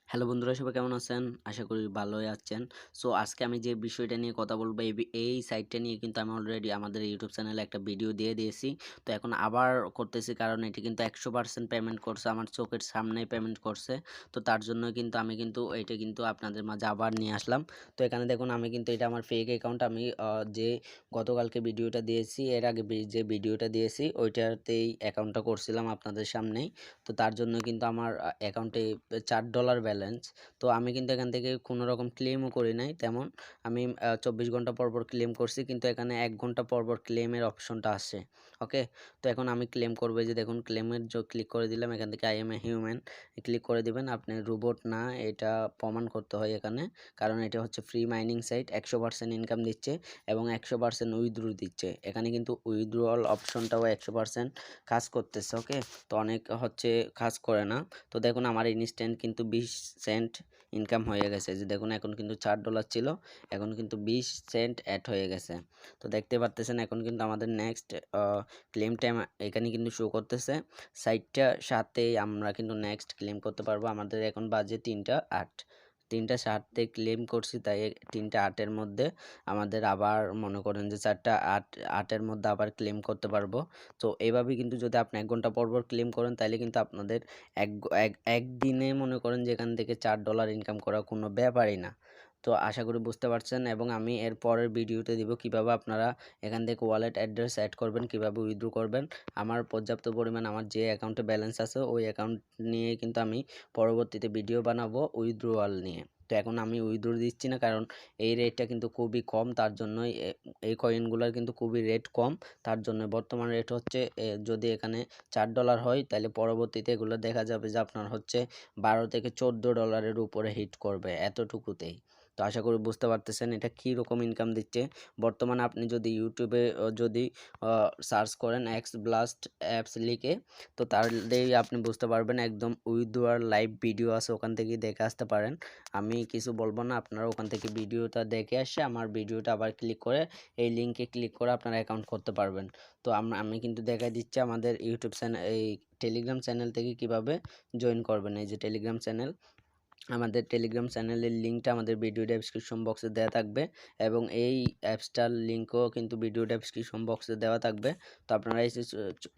Hello বন্ধুরা, সবাই কেমন আছেন? আশা করি ভালোই আছেন। সো আজকে আমি যে বিষয়টা নিয়ে কথা বলবো, এই সাইটটা নিয়ে কিন্তু আমি অলরেডি আমাদের ইউটিউব চ্যানেলে একটা ভিডিও দিয়ে দিয়েছি। তো এখন আবার করতেছি, কারণ এটি কিন্তু 100% পেমেন্ট করছে, আমার চোখের সামনেই পেমেন্ট করছে। তো তার জন্য কিন্তু আমি কিন্তু এটা কিন্তু আপনাদের মাঝে আবার নিয়ে আসলাম। তো এখানে দেখুন, আমি কিন্তু এটা আমার ফেক অ্যাকাউন্ট। আমি যে গতকালকে ভিডিওটা দিয়েছি, এর আগে যে ভিডিওটা দিয়েছি ওইটাতেই অ্যাকাউন্টটা করছিলাম আপনাদের সামনেই। তো তার জন্য কিন্তু আমার অ্যাকাউন্টে $4 ব্যালেন্স। তো আমি কিন্তু এখান থেকে কোনো রকম ক্লেমও করি নাই তেমন। আমি 24 ঘন্টা পর পর ক্লেম করছি, কিন্তু এখানে 1 ঘন্টা পর পর ক্লেমের অপশনটা আসে। ওকে, তো এখন আমি ক্লেম করবো। যে দেখুন, ক্লেমের ক্লিক করে দিলাম। এখান থেকে I M a human click করে দিবেন। আপনি রোবট না, এটা প্রমাণ করতে হয় এখানে, কারণ এটা হচ্ছে ফ্রি মাইনিং সাইট। 100% ইনকাম দিচ্ছে এবং 100% উইথড্র দিচ্ছে। এখানে কিন্তু উইথড্রয়াল অপশনটাও 100% কাজ করতেছে। ওকে, তো অনেক হচ্ছে কাজ করে না। তো দেখুন, আমার ইনস্ট্যান্ট কিন্তু 20 সেন্ট ইনকাম হয়ে গেছে। যে দেখুন, এখন কিন্তু $4 ছিল, এখন কিন্তু 20 সেন্ট অ্যাড হয়ে গেছে। তো দেখতে পারতেছেন, এখন কিন্তু আমাদের নেক্সট ক্লেম টাইম এখানে কিন্তু শো করতেছে। সাইটটার সাথেই আমরা কিন্তু নেক্সট ক্লেম করতে পারবো। আমাদের এখন বাজে 3:08, 3:07 ক্লেম করছি, তাই 3:08-এর মধ্যে আমাদের আবার মনে করেন যে 4:08-8-এর মধ্যে আবার ক্লেম করতে পারবো। তো এইভাবে কিন্তু যদি আপনি 1 ঘন্টা পর পর ক্লেম করেন, তাহলে কিন্তু আপনাদের একদিনে মনে করেন যে এখান থেকে $4 ইনকাম করা কোনো ব্যাপারই না। তো আশা করি বুঝতে পারছেন, এবং আমি এর পরের ভিডিওতে দিব কিভাবে আপনারা এখান থেকে ওয়ালেট অ্যাড্রেস অ্যাড করবেন, কিভাবে উইথড্র করবেন। আমার পর্যাপ্ত পরিমাণ আমার যে অ্যাকাউন্টে ব্যালেন্স আছে ওই অ্যাকাউন্ট নিয়ে কিন্তু আমি পরবর্তীতে ভিডিও বানাবো উইথড্রওয়াল নিয়ে। তো এখন আমি উইথড্র দিচ্ছি না, কারণ এই রেটটা কিন্তু খুবই কম, তার জন্যই এই কয়েনগুলোর কিন্তু খুবই রেট কম। তার জন্য বর্তমান রেট হচ্ছে, যদি এখানে $4 হয়, তাহলে পরবর্তীতে এগুলো দেখা যাবে যে আপনার হচ্ছে $12 থেকে $14 উপরে হিট করবে এতটুকুতেই। তো আশা করি বুঝতে পারতেছেন এটা কী রকম ইনকাম দিচ্ছে। বর্তমানে আপনি যদি ইউটিউবে যদি সার্চ করেন এক্স ব্লাস্ট অ্যাপস লিখে, তো তাহলেই আপনি বুঝতে পারবেন। একদম উইথড্রয়াল লাইভ ভিডিও আছে, ওখান থেকে দেখে আসতে পারেন। আমি কিছু বলবো না, আপনারা ওখান থেকে ভিডিওটা দেখে আসে আমার ভিডিওটা আবার ক্লিক করে এই লিঙ্কে ক্লিক করে আপনারা অ্যাকাউন্ট করতে পারবেন। তো আমি কিন্তু দেখাই দিচ্ছি আমাদের ইউটিউব চ্যানেল, এই টেলিগ্রাম চ্যানেল থেকে কিভাবে জয়েন করবেন। এই যে টেলিগ্রাম চ্যানেল, আমাদের টেলিগ্রাম চ্যানেলের লিঙ্কটা আমাদের ভিডিও ডেসক্রিপশন বক্সে দেওয়া থাকবে, এবং এই অ্যাপসটার লিঙ্কও কিন্তু ভিডিও ডেসক্রিপশন বক্সে দেওয়া থাকবে। তো আপনারা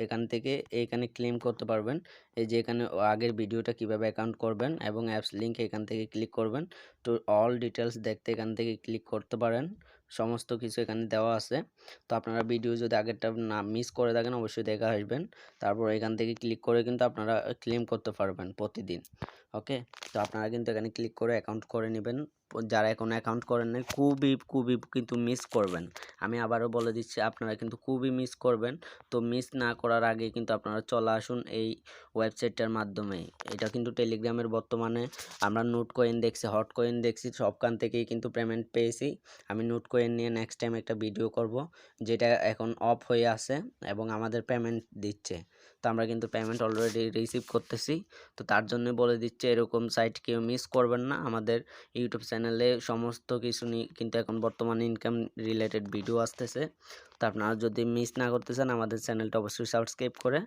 এখান থেকে এইখানে ক্লেম করতে পারবেন। এই যে এখানে আগের ভিডিওটা কিভাবে অ্যাকাউন্ট করবেন এবং অ্যাপস লিঙ্ক এখান থেকে ক্লিক করবেন। তো অল ডিটেলস দেখতে এখান থেকে ক্লিক করতে পারেন, সমস্ত কিছু এখানে দেওয়া আছে। তো আপনারা ভিডিও যদি আগেরটা না মিস করে থাকেন, অবশ্যই দেখে আসবেন। তারপর এখান থেকে ক্লিক করে কিন্তু আপনারা ক্লেম করতে পারবেন প্রতিদিন। ওকে, তো আপনারা কিন্তু এখানে ক্লিক করে অ্যাকাউন্ট করে নেবেন। যারা এখনও অ্যাকাউন্ট করেন নাই, খুবই খুবই কিন্তু মিস করবেন। আমি আবারও বলে দিচ্ছি, আপনারা কিন্তু খুবই মিস করবেন। তো মিস না করার আগে কিন্তু আপনারা চলে আসুন এই ওয়েবসাইটটার মাধ্যমে। এটা কিন্তু টেলিগ্রামের বর্তমানে আমরা নোট কয়েন দেখছি, হট কয়েন দেখছি, সবখান থেকেই কিন্তু পেমেন্ট পেয়েছি। আমি নোট কয়েন নিয়ে নেক্সট টাইম একটা ভিডিও করব, যেটা এখন অফ হয়ে আছে এবং আমাদের পেমেন্ট দিচ্ছে। তো আমরা কিন্তু পেমেন্ট অলরেডি রিসিভ করতেছি। তো তার জন্য বলে দিচ্ছে, এরকম সাইট কেউ মিস করবেন না। আমাদের ইউটিউব চ্যানেলে সমস্ত কিছু নিয়ে কিন্তু এখন বর্তমানে ইনকাম রিলেটেড ভিডিও আসতেছে। তো আপনারা যদি মিস না করতে চান, আমাদের চ্যানেলটা অবশ্যই সাবস্ক্রাইব করে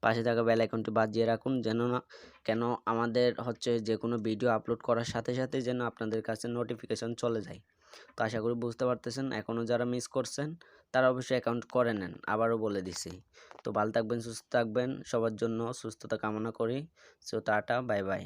পাশে থাকা বেল আইকনটি বাজিয়ে রাখুন, যেন না কেন আমাদের হচ্ছে যে কোনো ভিডিও আপলোড করার সাথে সাথে যেন আপনাদের কাছে নোটিফিকেশন চলে যায়। তো আশা করি বুঝতে পারতেছেন। এখনও যারা মিস করছেন তারা অবশ্যই অ্যাকাউন্ট করে নেন, আবারও বলে দিছি। তো ভালো থাকবেন, সুস্থ থাকবেন, সবার জন্য সুস্থতা কামনা করি। So tata, bye bye.